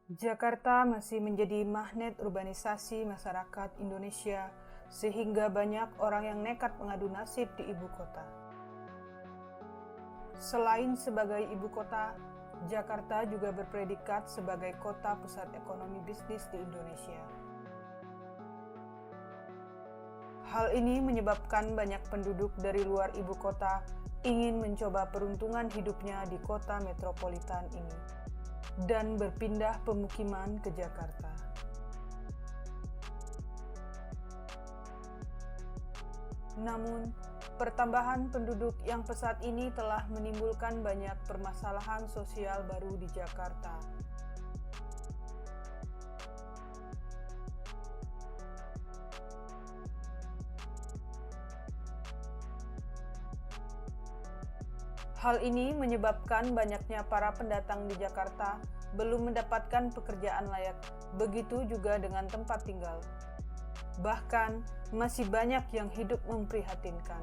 Jakarta masih menjadi magnet urbanisasi masyarakat Indonesia, sehingga banyak orang yang nekat mengadu nasib di ibu kota. Selain sebagai ibu kota, Jakarta juga berpredikat sebagai kota pusat ekonomi bisnis di Indonesia. Hal ini menyebabkan banyak penduduk dari luar ibu kota ingin mencoba peruntungan hidupnya di kota metropolitan ini dan berpindah pemukiman ke Jakarta. Namun, pertambahan penduduk yang pesat ini telah menimbulkan banyak permasalahan sosial baru di Jakarta. Hal ini menyebabkan banyaknya para pendatang di Jakarta belum mendapatkan pekerjaan layak, begitu juga dengan tempat tinggal. Bahkan, masih banyak yang hidup memprihatinkan.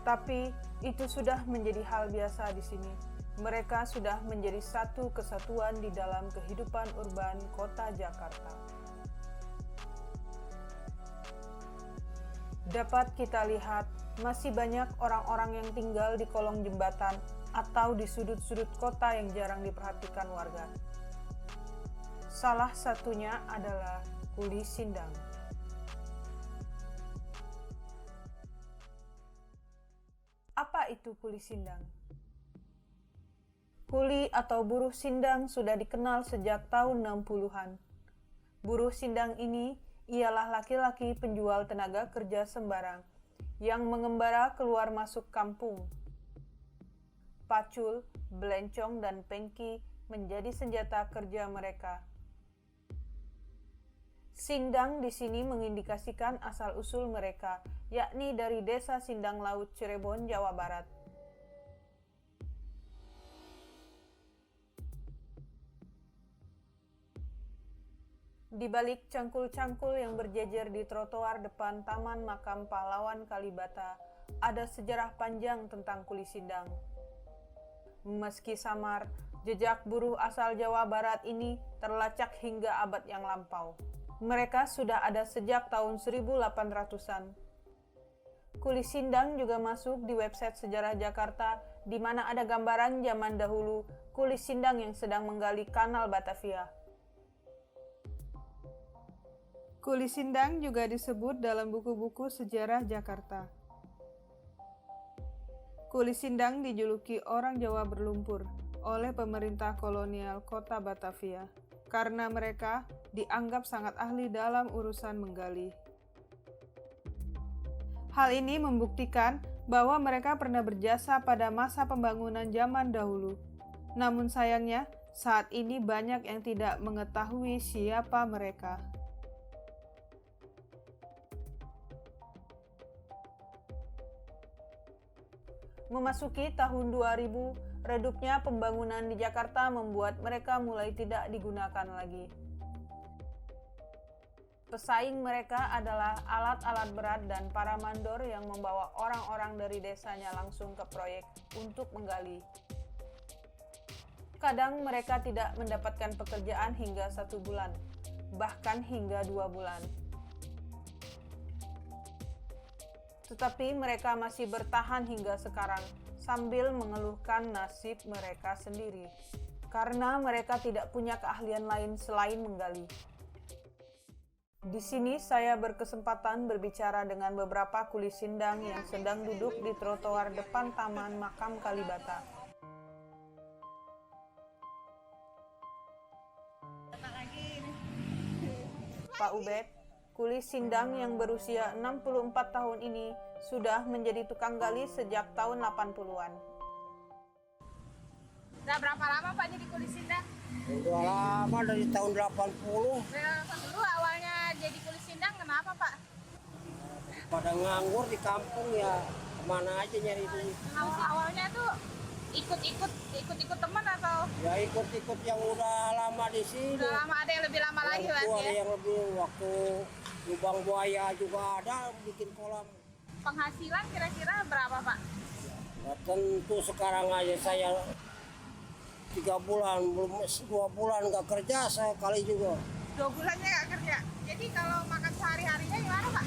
Tapi, itu sudah menjadi hal biasa di sini. Mereka sudah menjadi satu kesatuan di dalam kehidupan urban kota Jakarta. Dapat kita lihat, masih banyak orang-orang yang tinggal di kolong jembatan atau di sudut-sudut kota yang jarang diperhatikan warga. Salah satunya adalah Kuli Sindang. Apa itu Kuli Sindang? Kuli atau buruh sindang sudah dikenal sejak tahun 60-an. Buruh sindang ini ialah laki-laki penjual tenaga kerja sembarang yang mengembara keluar masuk kampung. Pacul, belencong, dan pengki menjadi senjata kerja mereka. Sindang di sini mengindikasikan asal-usul mereka, yakni dari desa Sindang Laut, Cirebon, Jawa Barat. Di balik cangkul-cangkul yang berjejer di trotoar depan Taman Makam Pahlawan Kalibata, ada sejarah panjang tentang Kuli Sindang. Meski samar, jejak buruh asal Jawa Barat ini terlacak hingga abad yang lampau. Mereka sudah ada sejak tahun 1800-an. Kuli Sindang juga masuk di website Sejarah Jakarta, di mana ada gambaran zaman dahulu Kuli Sindang yang sedang menggali kanal Batavia. Kuli Sindang juga disebut dalam buku-buku sejarah Jakarta. Kuli Sindang dijuluki orang Jawa berlumpur oleh pemerintah kolonial kota Batavia karena mereka dianggap sangat ahli dalam urusan menggali. Hal ini membuktikan bahwa mereka pernah berjasa pada masa pembangunan zaman dahulu. Namun sayangnya, saat ini banyak yang tidak mengetahui siapa mereka. Memasuki tahun 2000, redupnya pembangunan di Jakarta membuat mereka mulai tidak digunakan lagi. Pesaing mereka adalah alat-alat berat dan para mandor yang membawa orang-orang dari desanya langsung ke proyek untuk menggali. Kadang mereka tidak mendapatkan pekerjaan hingga 1 bulan, bahkan hingga 2 bulan. Tetapi mereka masih bertahan hingga sekarang sambil mengeluhkan nasib mereka sendiri karena mereka tidak punya keahlian lain selain menggali. Di sini saya berkesempatan berbicara dengan beberapa kuli sindang yang sedang duduk di trotoar depan Taman Makam Kalibata. Pak Ubed, kuli sindang yang berusia 64 tahun ini sudah menjadi tukang gali sejak tahun 80-an. Udah berapa lama Pak jadi kuli sindang? Udah lama, dari tahun 80. Dulu awalnya jadi kuli sindang kenapa Pak? Pada nganggur di kampung ya, kemana aja nyari duit. Awalnya tuh ikut teman atau? Ya ikut-ikut yang udah lama di sini. Udah lama, ada yang lebih lama lagi Ada berarti ya? yang lebih, waktu lubang buaya juga ada bikin kolam. Penghasilan kira-kira berapa Pak? Ya, tentu sekarang aja saya 3 bulan, belum 2 bulan nggak kerja saya kali juga. 2 bulannya nggak kerja. Jadi kalau makan sehari-harinya gimana Pak?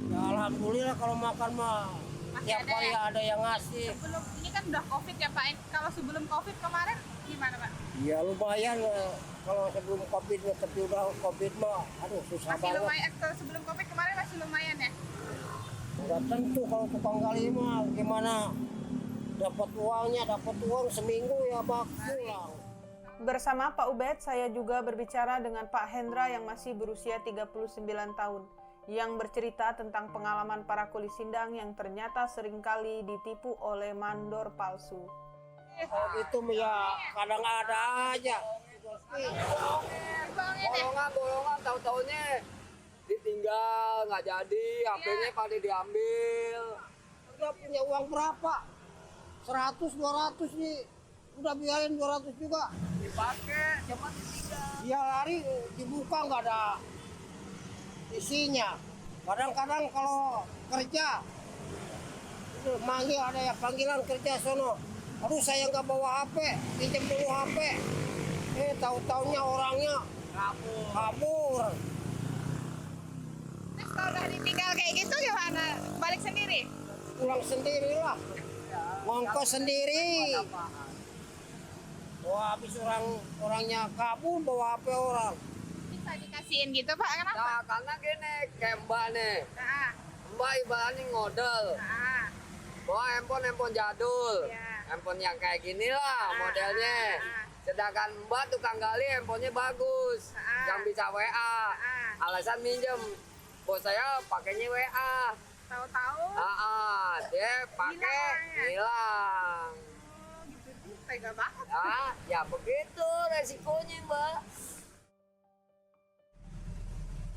Ya alhamdulillah kalau makan mah Masih tiap ada hari ya? ada yang ngasih. Sebelum ini kan udah COVID ya Pak. Kalau sebelum COVID kemarin gimana Pak? Ya lumayan kalau sebelum Covid, tapi udah Covid mah aduh susah Masih banget. lumayan. Kalau sebelum COVID kemarin masih lumayan ya? Nggak tentu kalau tukang gali mah gimana dapat uang seminggu ya bak pulang. Bersama Pak Ubed, saya juga berbicara dengan Pak Hendra yang masih berusia 39 tahun, yang bercerita tentang pengalaman para kuli sindang yang ternyata seringkali ditipu oleh mandor palsu. Itu ya kadang ada aja. Bolongan tahu-taunya ditinggal nggak jadi, HP-nya pada diambil. Udah punya uang berapa? 100, 200 nih. Udah biarin 200 juga. Dipakai, cuma ditinggal. Dia lari dibuka nggak ada isinya. Kadang-kadang kalau kerja itu manggil ada ya panggilan kerja sono. Aduh saya nggak bawa HP, pinjam dulu HP. Tahu-taunya orangnya kabur. Terus kalau udah ditinggal kayak gitu gimana? Balik sendiri? Pulang sendirilah. Ngongkos sendiri. Wah, habis orangnya kabur bawa HP orang. Bisa dikasihin gitu Pak, kenapa? Nah, karena gini, kayak Mbak nih. Nah, Mbak ibaratnya ngodel. nah, Bawa handphone jadul. Iya. Handphone yang kayak gini lah modelnya. Sedangkan Mbak tukang gali handphonenya bagus. Yang bisa WA. Alasan minjem. Bos saya pakainya WA. tahu-tahu Dia pakai hilang. gitu tega banget. Ya begitu resikonya Mbak.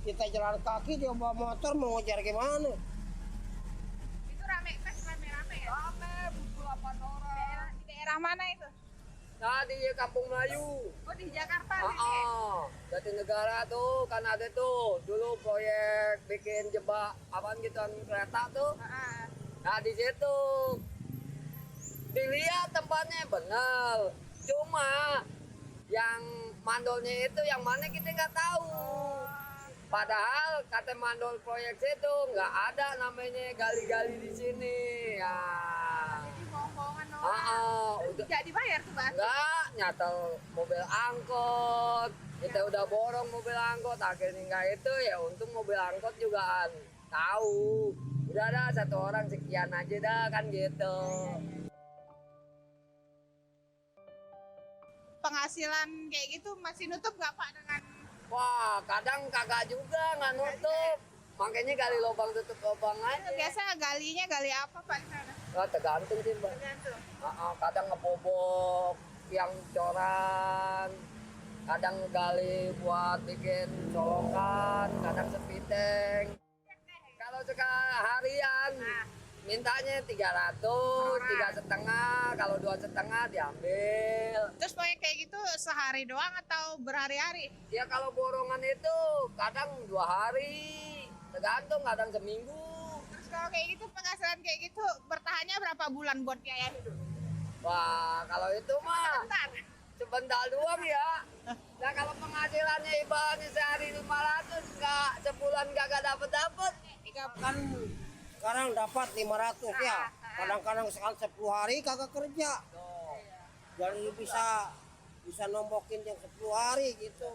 Kita jalan kaki dia bawa motor mau ngejar gimana? Itu rame ya? Rame, 8 orang. Di daerah mana itu? Nah di Kampung Melayu. Oh di Jakarta nih. Jatinegara tuh kan ada tuh dulu proyek bikin jebak apaan gituan kereta tuh. Nah di situ dilihat tempatnya bener, cuma yang mandolnya itu yang mana kita nggak tahu. Padahal kata mandol proyek situ nggak ada namanya gali-gali di sini. Ya. Jadi bohongan orang. Udah Nggak dibayar tuh Bang? enggak nyatel mobil angkot. Kita udah borong mobil angkot, akhirnya enggak itu ya untung mobil angkot juga tahu. Udah ada satu orang sekian aja dah kan gitu. Penghasilan kayak gitu masih nutup nggak Pak dengan? Wah, kadang kagak juga nggak nutup. Makanya gali lubang tutup lubang aja. Biasa galinya gali apa Pak di sana? Tergantung sih Mbak. Tergantung. Kadang ngebobok yang coran, kadang gali buat bikin colokan, kadang sepiteng. Kalau harian mintanya 300, 3,5, kalau 2,5 diambil. Terus proyek kayak gitu sehari doang atau berhari-hari? Ya kalau borongan itu kadang 2 hari, tergantung kadang seminggu. Terus kalau kayak gitu penghasilan kayak gitu bertahannya berapa bulan buat biaya hidup? Wah kalau itu mah Bentar. sebentar doang ya. Nah kalau penghasilannya ibaratnya sehari 500, enggak sebulan kagak dapet. Kan sekarang dapat 500 ya. Kadang-kadang sekali 10 hari kagak kerja. Jadi bisa nombokin yang 10 hari gitu.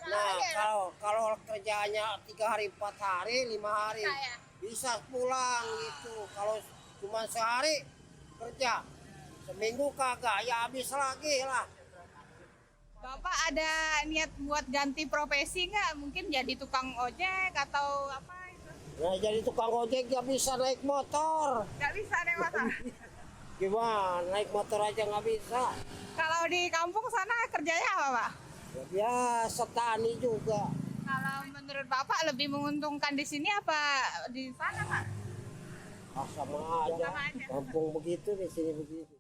Nah, kalau kerjanya 3 hari, 4 hari, 5 hari bisa pulang gitu. Kalau cuma sehari kerja, seminggu kagak ya habis lagi lah. Bapak ada niat buat ganti profesi nggak? Mungkin jadi tukang ojek atau apa itu? Nah, jadi tukang ojek gak bisa naik motor. Nggak bisa deh motor. Gimana, naik motor aja nggak bisa. Kalau di kampung sana kerjanya apa Pak? Ya biasa, tani juga. Kalau menurut Bapak lebih menguntungkan di sini apa di sana Pak? Sama aja. Sama aja. Kampung begitu, di sini begitu.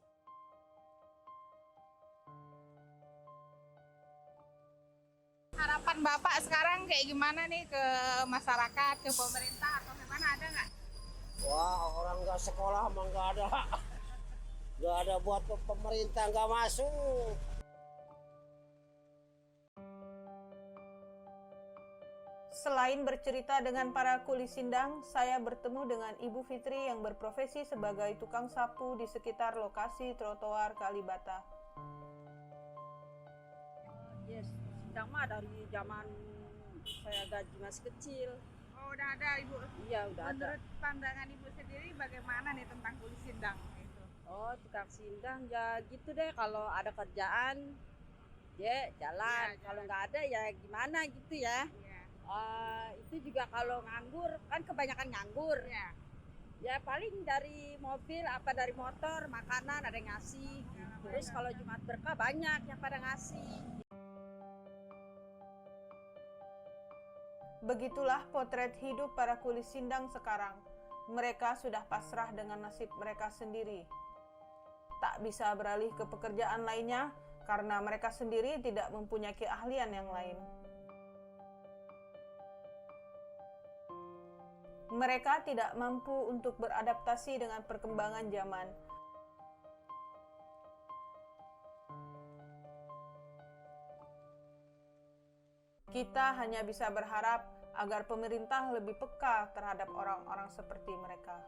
Harapan Bapak sekarang kayak gimana nih ke masyarakat, ke pemerintah atau gimana, ada nggak? Wah, orang nggak sekolah mah nggak ada. Nggak ada buat pemerintah, nggak masuk. Selain bercerita dengan para kuli sindang, saya bertemu dengan Ibu Fitri yang berprofesi sebagai tukang sapu di sekitar lokasi trotoar Kalibata. Yes, sindang mah dari zaman saya gaji masih kecil. Oh, udah ada Ibu. Iya, udah ada. Menurut pandangan Ibu sendiri bagaimana nih tentang kuli sindang itu? Oh, tukang sindang ya gitu deh. Kalau ada kerjaan, ya jalan. Ya, Kalau jalan. nggak ada ya gimana gitu ya. Iya. Itu juga kalau nganggur, kan kebanyakan nganggur. Iya. Ya paling dari mobil, apa dari motor, makanan ada yang ngasih. Terus kalau Jumat Berkah banyak yang pada ngasih. Begitulah potret hidup para kuli sindang sekarang. Mereka sudah pasrah dengan nasib mereka sendiri. Tak bisa beralih ke pekerjaan lainnya karena mereka sendiri tidak mempunyai keahlian yang lain. Mereka tidak mampu untuk beradaptasi dengan perkembangan zaman. Kita hanya bisa berharap agar pemerintah lebih peka terhadap orang-orang seperti mereka.